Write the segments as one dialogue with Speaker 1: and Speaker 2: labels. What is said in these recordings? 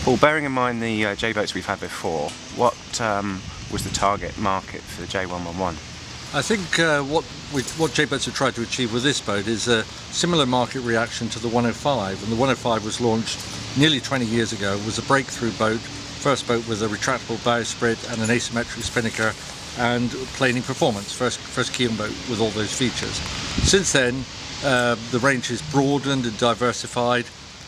Speaker 1: Well, bearing in mind the J-boats we've had before, what was the target market for the J111?
Speaker 2: I think what J-boats have tried to achieve with this boat is a similar market reaction to the 105, and the 105 was launched nearly 20 years ago. It was a breakthrough boat, first boat with a retractable bowsprit and an asymmetric spinnaker and planing performance, first keel boat with all those features. Since then the range has broadened and diversified,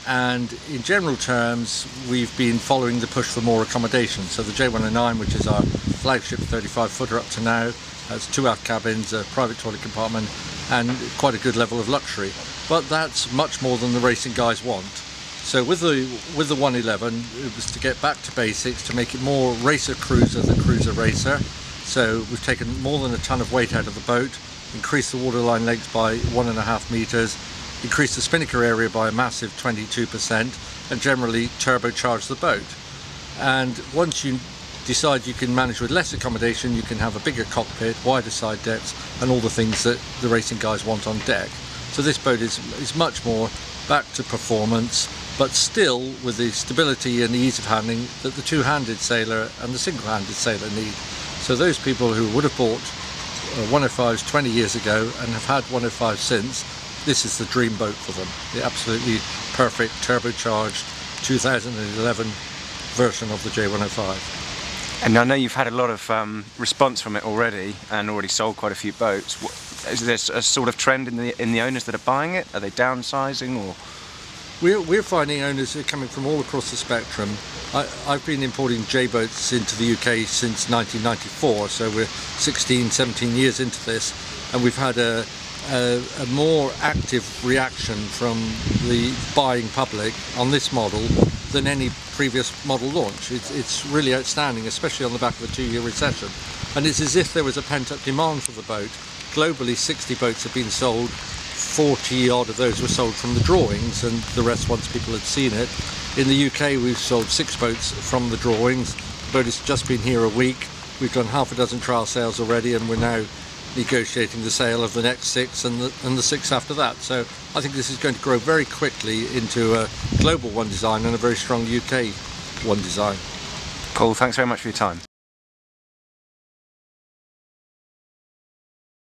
Speaker 2: and in general terms we've been following the push for more accommodation. So the J109, which is our flagship 35-footer up to now, has 2 aft cabins, a private toilet compartment and quite a good level of luxury, but that's much more than the racing guys want. So with the 111 it was to get back to basics, to make it more racer cruiser than cruiser racer. So we've taken more than a ton of weight out of the boat, increased the waterline length by 1.5 meters, increased the spinnaker area by a massive 22%, and generally turbocharged the boat. And once you decide you can manage with less accommodation, you can have a bigger cockpit, wider side decks and all the things that the racing guys want on deck. So this boat is much more back to performance, but still with the stability and the ease of handling that the two-handed sailor and the single-handed sailor need. So those people who would have bought 105s 20 years ago and have had 105 since, this is the dream boat for them. The absolutely perfect turbocharged 2011 version of the J105.
Speaker 1: And I know you've had a lot of response from it already and already sold quite a few boats. Is there a sort of trend in the owners that are buying it? Are they downsizing, or?
Speaker 2: We're finding owners who are coming from all across the spectrum. I've been importing J-boats into the UK since 1994, so we're 16, 17 years into this, and we've had a more active reaction from the buying public on this model than any previous model launch. It's really outstanding, especially on the back of a 2-year recession. And it's as if there was a pent-up demand for the boat. Globally, 60 boats have been sold. 40 odd of those were sold from the drawings, and the rest once people had seen it. In the UK we've sold 6 boats from the drawings. The boat has just been here a week. We've done half a dozen trial sales already, and we're now negotiating the sale of the next 6 and the 6 after that. So I think this is going to grow very quickly into a global one design and a very strong UK one design.
Speaker 1: Paul, thanks very much for your time.